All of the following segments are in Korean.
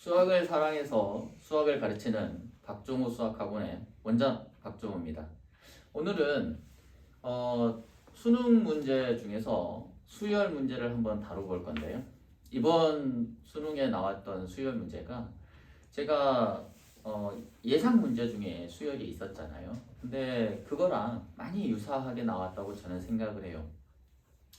수학을 사랑해서 수학을 가르치는 박종호 수학학원의 원장 박종호입니다. 오늘은 수능 문제 중에서 수열 문제를 한번 다뤄볼 건데요. 이번 수능에 나왔던 수열 문제가 제가 예상 문제 중에 수열이 있었잖아요. 근데 그거랑 많이 유사하게 나왔다고 저는 생각을 해요.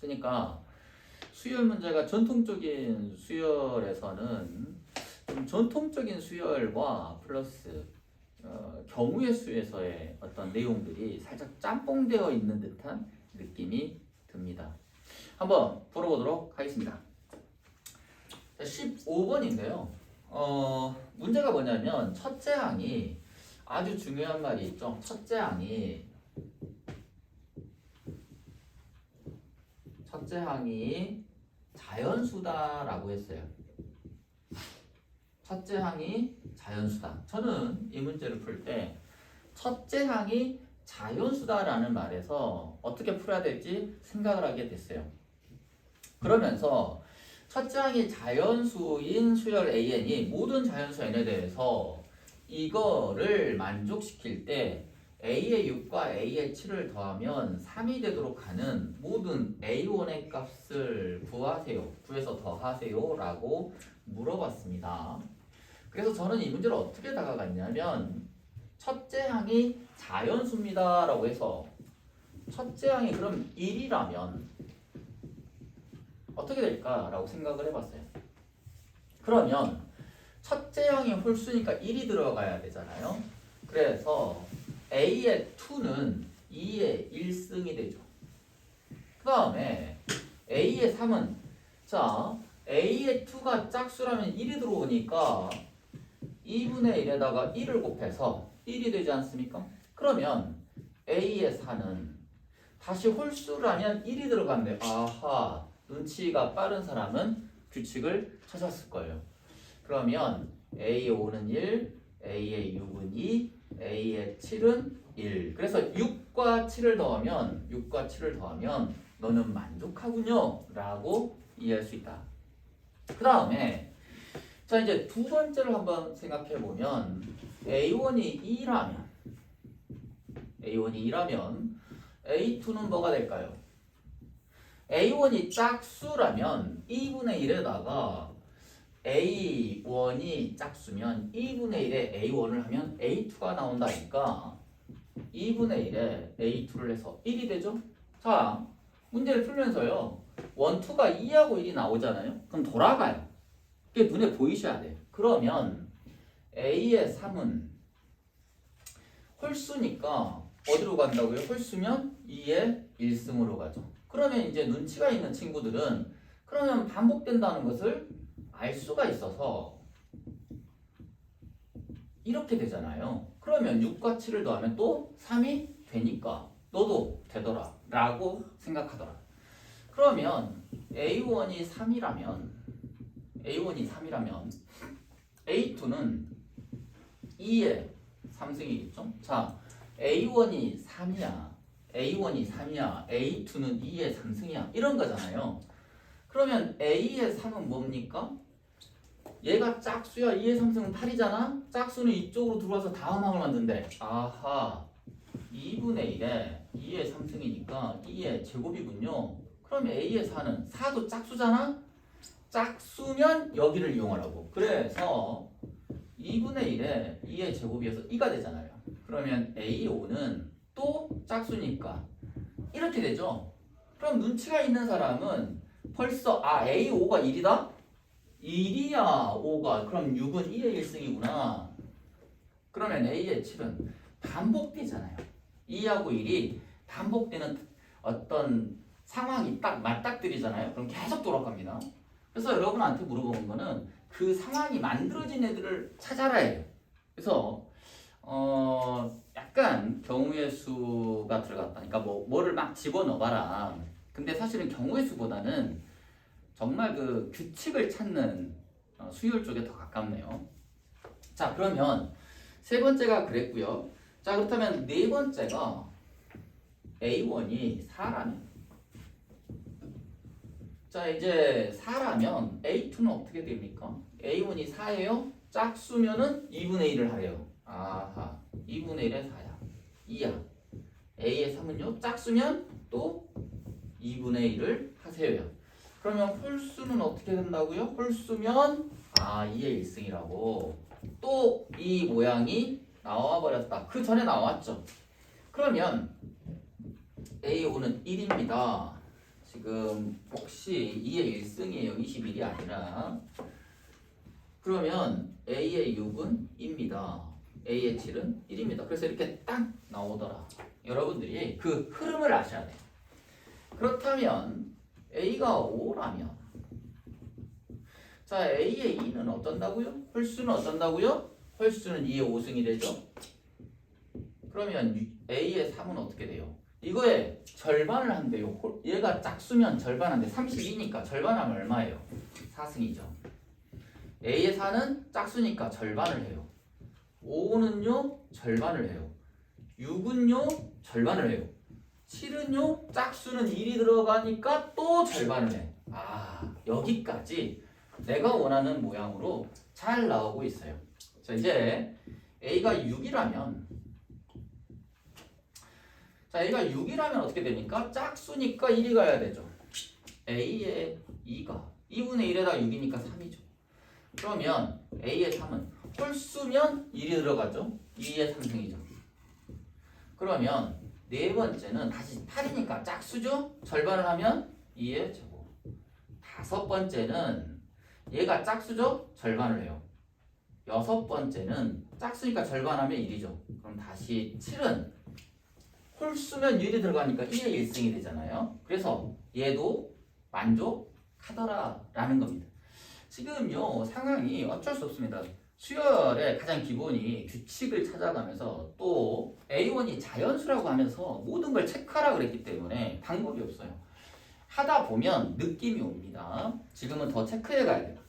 그러니까 수열 문제가 전통적인 수열에서는 좀 전통적인 수열과 플러스 경우의 수에서의 어떤 내용들이 살짝 짬뽕되어 있는 듯한 느낌이 듭니다. 한번 풀어보도록 하겠습니다. 15번인데요. 문제가 뭐냐면 첫째 항이 아주 중요한 말이 있죠. 첫째 항이 자연수다라고 했어요. 첫째 항이 자연수다. 저는 이 문제를 풀 때 첫째 항이 자연수다라는 말에서 어떻게 풀어야 될지 생각을 하게 됐어요. 그러면서 첫째 항이 자연수인 수열 AN이 모든 자연수 N에 대해서 이거를 만족시킬 때 A의 6과 A의 7을 더하면 3이 되도록 하는 모든 A1의 값을 구하세요. 구해서 더하세요 라고 물어봤습니다. 그래서 저는 이 문제를 어떻게 다가갔냐면 첫째 항이 자연수입니다 라고 해서 첫째 항이 그럼 1이라면 어떻게 될까 라고 생각을 해봤어요. 그러면 첫째 항이 홀수니까 1이 들어가야 되잖아요. 그래서 A의 2는 2의 1승이 되죠. 그 다음에 A의 3은 자 A의 2가 짝수라면 1이 들어오니까 2분의 1에다가 1을 곱해서 1이 되지 않습니까? 그러면 A의 4는 다시 홀수라면 1이 들어간대. 아하, 눈치가 빠른 사람은 규칙을 찾았을 거예요. 그러면 A의 5는 1, A의 6은 2, A의 7은 1. 그래서 6과 7을 더하면 너는 만족하군요 라고 이해할 수 있다. 그 다음에 자 이제 두 번째를 한번 생각해 보면 A1이 2라면 A2는 뭐가 될까요? A1이 짝수라면 2분의 1에다가 A1이 짝수면 2분의 1에 A1을 하면 A2가 나온다니까 2분의 1에 A2를 해서 1이 되죠? 자 문제를 풀면서요 1, 2가 2하고 1이 나오잖아요. 그럼 돌아가요. 그게 눈에 보이셔야 돼요. 그러면 A의 3은 홀수니까 어디로 간다고요? 홀수면 2의 1승으로 가죠. 그러면 이제 눈치가 있는 친구들은 그러면 반복된다는 것을 알 수가 있어서 이렇게 되잖아요. 그러면 6과 7을 더하면 또 3이 되니까 너도 되더라 라고 생각하더라. 그러면 A1이 3이라면 A2는 2의 3승이겠죠? 자, A1이 3이야. A2는 2의 3승이야. 이런 거잖아요. 그러면 A의 3은 뭡니까? 얘가 짝수야. 2의 3승은 8이잖아? 짝수는 이쪽으로 들어와서 다음항을 만든대. 아하. 2분의 1에 2의 3승이니까 2의 제곱이군요. 그럼 A의 4는 4도 짝수잖아? 짝수면 여기를 이용하라고. 그래서 2분의 1에 2의 제곱이어서 2가 되잖아요. 그러면 A5는 또 짝수니까 이렇게 되죠. 그럼 눈치가 있는 사람은 벌써 A5가 1이다? 1이야 5가. 그럼 6은 2의 1승이구나. 그러면 A의 7은 반복되잖아요. 2하고 1이 반복되는 어떤 상황이 딱 맞닥뜨리잖아요. 그럼 계속 돌아갑니다. 그래서 여러분한테 물어보는 거는 그 상황이 만들어진 애들을 찾아라 해요. 그래서 약간 경우의 수가 들어갔다. 그러니까 뭐를 막 집어넣어봐라. 근데 사실은 경우의 수보다는 정말 그 규칙을 찾는 수열 쪽에 더 가깝네요. 자 그러면 세 번째가 그랬고요. 자 그렇다면 네 번째가 A1이 4라면 자 이제 4라면 A2는 어떻게 됩니까? A1이 4예요? 짝수면은 2분의 1을 하래요. 아하, 2분의 1에 4야. 2야. A의 3은요? 짝수면 또 2분의 1을 하세요. 그러면 홀수는 어떻게 된다고요? 홀수면 2의 1승이라고. 또 이 모양이 나와 버렸다. 그 전에 나왔죠. 그러면 A5는 1입니다. 지금 혹시 2의 1승이에요. 21이 아니라. 그러면 A의 6은 2입니다. A의 7은 1입니다. 그래서 이렇게 딱 나오더라. 여러분들이 그 흐름을 아셔야 돼요. 그렇다면 A가 5라면 자 A의 2는 어떤다고요? 홀수는 어떤다고요? 홀수는 2의 5승이 되죠. 그러면 A의 3은 어떻게 돼요? 이거에 절반을 한대요. 얘가 짝수면 절반한데 32니까 절반하면 얼마예요? 4승이죠. A의 4는 짝수니까 절반을 해요. 5는요 절반을 해요. 6은요 절반을 해요. 7은요 짝수는 1이 들어가니까 또 절반을 해. 여기까지 내가 원하는 모양으로 잘 나오고 있어요. 자 이제 A가 6이라면 어떻게 됩니까? 짝수니까 1이 가야 되죠. A의 2가 2분의 1에다 6이니까 3이죠. 그러면 A의 3은 홀수면 1이 들어가죠. 2의 3승이죠. 그러면 네 번째는 다시 8이니까 짝수죠. 절반을 하면 2의 제곱. 다섯 번째는 얘가 짝수죠. 절반을 해요. 여섯 번째는 짝수니까 절반하면 1이죠. 그럼 다시 7은 홀수면 1이 들어가니까 1의 1승이 되잖아요. 그래서 얘도 만족하더라 라는 겁니다. 지금요 상황이 어쩔 수 없습니다. 수열의 가장 기본이 규칙을 찾아가면서 또 A1이 자연수라고 하면서 모든 걸 체크하라고 그랬기 때문에 방법이 없어요. 하다 보면 느낌이 옵니다. 지금은 더 체크해 가야 돼요.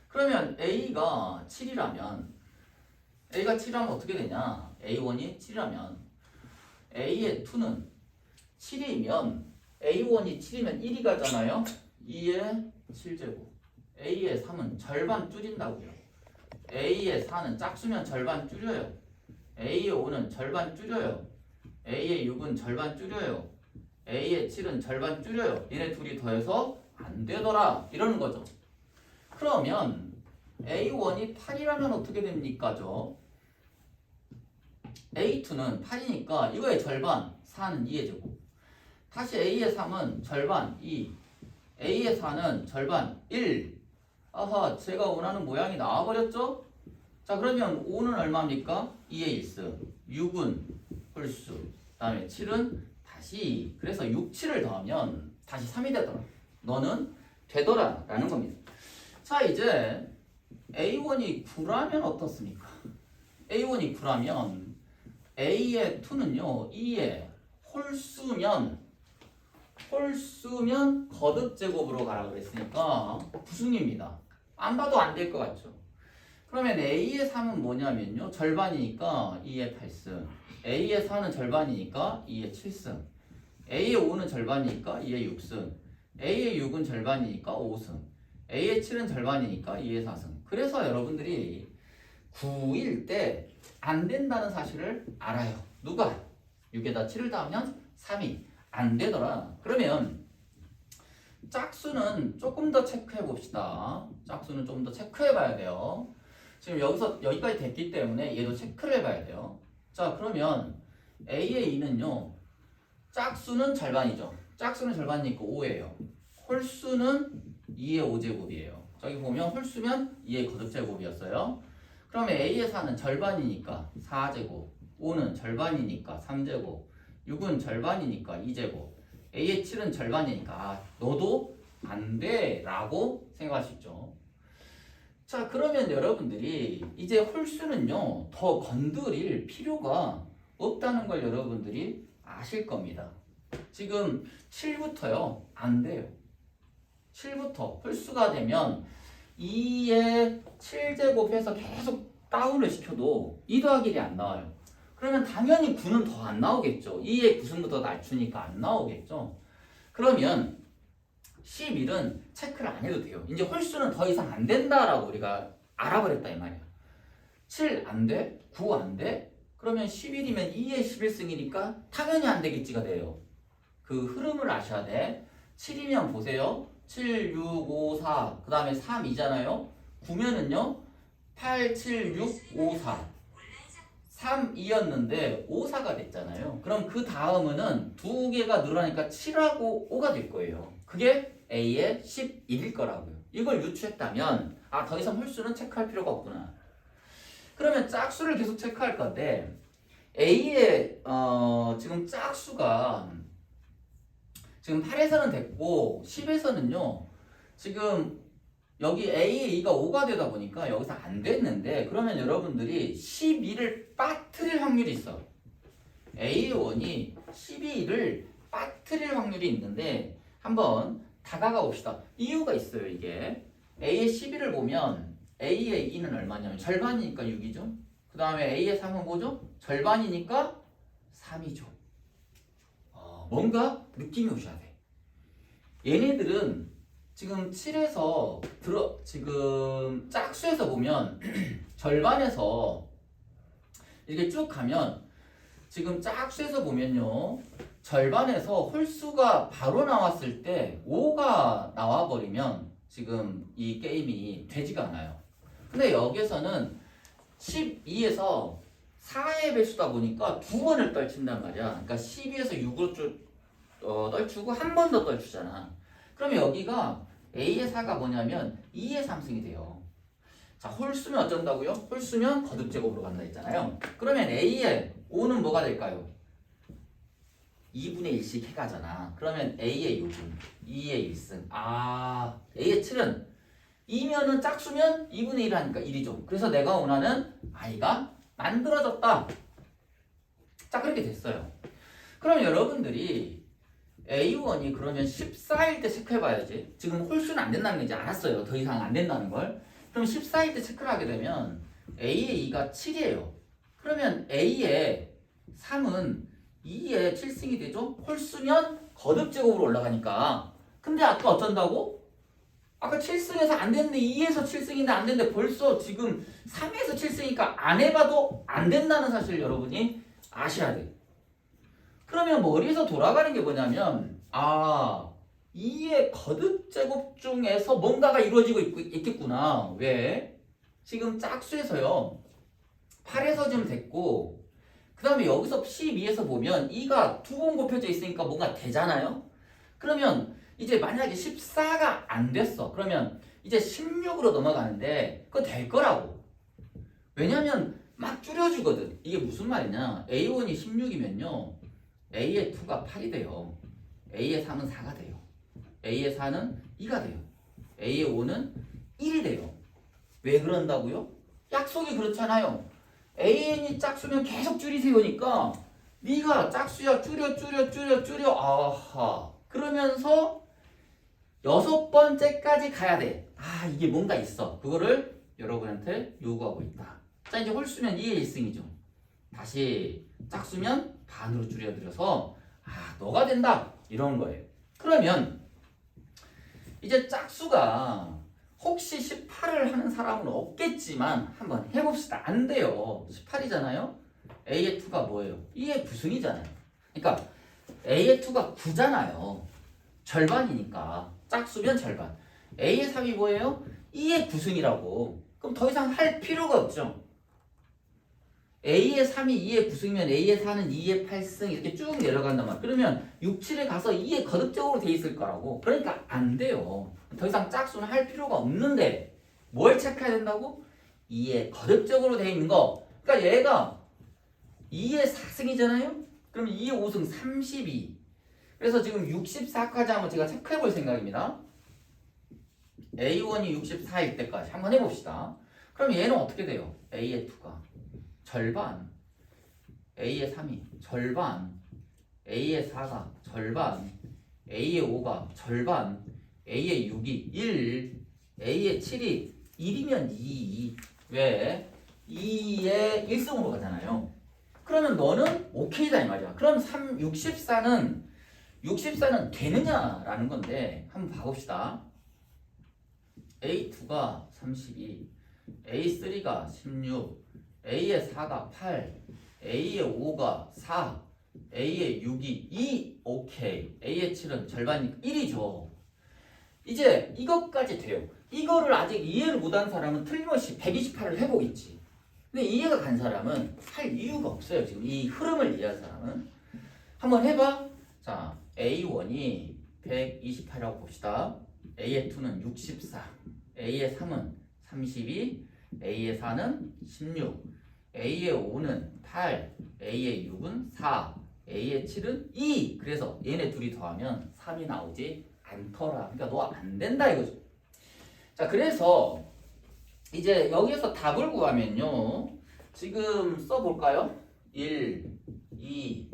그러면 A가 7이라면 어떻게 되냐? A1이 7이라면 A의 2는 7이면 A1이 7이면 1이 가잖아요. 2의 7제곱. A의 3은 절반 줄인다고요. A의 4는 짝수면 절반 줄여요. A의 5는 절반 줄여요. A의 6은 절반 줄여요. A의 7은 절반 줄여요. 얘네 둘이 더해서 안 되더라 이러는 거죠. 그러면 A1이 8이라면 어떻게 됩니까? A2는 8이니까 이거의 절반 4는 2의 제곱. 다시 A의 3은 절반 2. A의 4는 절반 1. 아하, 제가 원하는 모양이 나와버렸죠? 자, 그러면 5는 얼마입니까? 2의 1승. 6은 홀수. 그 다음에 7은 다시. 그래서 6, 7을 더하면 다시 3이 되더라. 너는 되더라. 라는 겁니다. 자, 이제 A1이 9라면 어떻습니까? A1이 9라면 A의 2는요. 2의 홀수면 거듭제곱으로 가라고 그랬으니까 부승입니다. 안 봐도 안 될 것 같죠? 그러면 A의 3은 뭐냐면요. 절반이니까 2의 8승. A의 4는 절반이니까 2의 7승. A의 5는 절반이니까 2의 6승. A의 6은 절반이니까 5승. A의 7은 절반이니까 2의 4승. 그래서 여러분들이 9일 때 안 된다는 사실을 알아요. 누가? 6에다 7을 더하면 3이 안 되더라. 그러면 짝수는 조금 더 체크해 봅시다. 짝수는 좀 더 체크해 봐야 돼요. 지금 여기까지 됐기 때문에 얘도 체크를 해 봐야 돼요. 자, 그러면 A의 2는요. 짝수는 절반이죠. 짝수는 절반이니까 5예요. 홀수는 2의 5제곱이에요. 저기 보면 홀수면 2의 거듭제곱이었어요. 그러면 A의 4는 절반이니까 4제곱. 5는 절반이니까 3제곱. 6은 절반이니까 2제곱. A의 7은 절반이니까 너도 안 돼 라고 생각할 수 있죠. 자, 그러면 여러분들이 이제 홀수는요 더 건드릴 필요가 없다는 걸 여러분들이 아실 겁니다. 지금 7부터요 안 돼요. 7부터 홀수가 되면 2의 7제곱해서 계속 다운을 시켜도 2 더하기 1이 안 나와요. 그러면 당연히 9는 더 안 나오겠죠. 2의 9승부터 낮추니까 안 나오겠죠. 그러면 11은 체크를 안 해도 돼요. 이제 홀수는 더 이상 안 된다라고 우리가 알아버렸다 이 말이야. 7 안 돼? 9 안 돼? 그러면 11이면 2의 11승이니까 당연히 안 되겠지가 돼요. 그 흐름을 아셔야 돼. 7이면 보세요. 7, 6, 5, 4. 그 다음에 3, 2잖아요. 9면은요. 8, 7, 6, 5, 4. 3, 2였는데 5, 4가 됐잖아요. 그럼 그 다음은 두 개가 늘어나니까 7하고 5가 될 거예요. 그게 A의 11일 거라고요. 이걸 유추했다면 아, 더 이상 홀수는 체크할 필요가 없구나. 그러면 짝수를 계속 체크할 건데 A의 지금 짝수가 지금 8에서는 됐고 10에서는요. 지금 여기 A의 2가 5가 되다 보니까 여기서 안 됐는데 그러면 여러분들이 12를 빠뜨릴 확률이 있어. A의 원이 12를 빠뜨릴 확률이 있는데 한번 다가가 봅시다. 이유가 있어요. 이게 A의 12를 보면 A의 2는 얼마냐면 절반이니까 6이죠. 그 다음에 A의 3은 뭐죠? 절반이니까 3이죠. 뭔가 느낌이 오셔야 돼. 얘네들은 지금 7에서 지금 짝수에서 보면 절반에서 이렇게 쭉 가면 지금 짝수에서 보면요. 절반에서 홀수가 바로 나왔을 때 5가 나와버리면 지금 이 게임이 되지가 않아요. 근데 여기서는 12에서 4의 배수다 보니까 두 번을 떨친단 말이야. 그러니까 12에서 6으로 떨치고 한 번 더 떨치잖아. 그러면 여기가 A의 4가 뭐냐면 2의 3승이 돼요. 자, 홀수면 어쩐다고요? 홀수면 거듭제곱으로 간다 했잖아요. 그러면 A의 5는 뭐가 될까요? 2분의 1씩 해가잖아. 그러면 A의 6은 2의 1승. 아, A의 7은 2면은 짝수면 2분의 1 하니까 1이죠. 그래서 내가 원하는 I가 만들어졌다. 자, 그렇게 됐어요. 그럼 여러분들이 A1이 그러면 14일 때 체크해봐야지. 지금 홀수는 안 된다는 게 이제 알았어요. 더 이상 안 된다는 걸. 그럼 14일 때 체크를 하게 되면 A의 2가 7이에요. 그러면 A의 3은 2의 7승이 되죠? 홀수면 거듭제곱으로 올라가니까. 근데 아까 어쩐다고? 아까 7승에서 안 됐는데 2에서 7승인데 안 됐는데 벌써 지금 3에서 7승이니까 안 해봐도 안 된다는 사실을 여러분이 아셔야 돼. 그러면 머리에서 돌아가는 게 뭐냐면 2의 거듭제곱 중에서 뭔가가 이루어지고 있겠구나. 왜? 지금 짝수에서요. 8에서 지금 됐고 그 다음에 여기서 12에서 보면 2가 두 번 곱혀져 있으니까 뭔가 되잖아요. 그러면 이제 만약에 14가 안 됐어. 그러면 이제 16으로 넘어가는데 그거 될 거라고. 왜냐면 막 줄여주거든. 이게 무슨 말이냐. A1이 16이면요. A의 2가 8이 돼요. A의 3은 4가 돼요. A의 4는 2가 돼요. A의 5는 1이 돼요. 왜 그런다고요? 약속이 그렇잖아요. AN이 짝수면 계속 줄이세요니까 네가 짝수야 줄여 아하 그러면서 6번째까지 가야 돼. 이게 뭔가 있어. 그거를 여러분한테 요구하고 있다. 자, 이제 홀수면 2의 1승이죠. 다시 짝수면 반으로 줄여드려서 너가 된다 이런 거예요. 그러면 이제 짝수가 혹시 18을 하는 사람은 없겠지만 한번 해봅시다. 안 돼요. 18이잖아요. A의 2가 뭐예요? 2의 9승이잖아요. 그러니까 A의 2가 9잖아요. 절반이니까 짝수면 절반. A의 3이 뭐예요? 2의 9승이라고. 그럼 더 이상 할 필요가 없죠. A의 3이 2의 9승이면 A의 4는 2의 8승 이렇게 쭉 내려간단 말이야. 그러면 6, 7에 가서 2의 거듭적으로 돼 있을 거라고. 그러니까 안 돼요. 더 이상 짝수는 할 필요가 없는데 뭘 체크해야 된다고? 2의 거듭적으로 돼 있는 거. 그러니까 얘가 2의 4승이잖아요. 그럼 2의 5승 32. 그래서 지금 64까지 한번 제가 체크해 볼 생각입니다. A1이 64일 때까지 한번 해봅시다. 그럼 얘는 어떻게 돼요? A의 2가 절반, A의 3이 절반, A의 4가 절반, A의 5가 절반, A의 6이 1, A의 7이 1이면 2. 왜? 2의 1승으로 가잖아요. 그러면 너는 오케이다 이 말이야. 그럼 64는 64는 되느냐라는 건데 한번 봐봅시다. A2가 32, A3가 16, A의 4가 8, A의 5가 4, A의 6이 2, 오케이. A의 7은 절반이니까 1이죠. 이제 이것까지 돼요. 이거를 아직 이해를 못한 사람은 틀림없이 128을 해보겠지. 근데 이해가 간 사람은 할 이유가 없어요. 지금 이 흐름을 이해한 사람은. 한번 해봐. 자, A1이 128이라고 봅시다. A의 2는 64, A의 3은 32, A의 4는 16, A의 5는 8, A의 6은 4, A의 7은 2. 그래서 얘네 둘이 더하면 3이 나오지 않더라. 그러니까 너 안 된다 이거죠. 자, 그래서 이제 여기에서 답을 구하면요. 지금 써볼까요? 1, 2,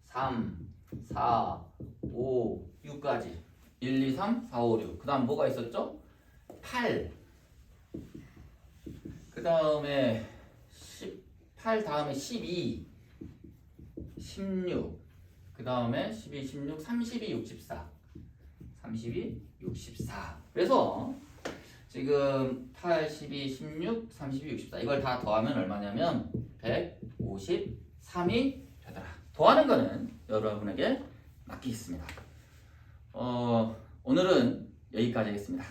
3, 4, 5, 6까지. 1, 2, 3, 4, 5, 6. 그 다음 뭐가 있었죠? 8. 그 다음에 18 다음에 12, 16. 그 다음에 12, 16, 32, 64. 32, 64. 그래서 지금 8, 12, 16, 32, 64 이걸 다 더하면 얼마냐면 153이 되더라. 더하는 거는 여러분에게 맡기겠습니다. 오늘은 여기까지 하겠습니다.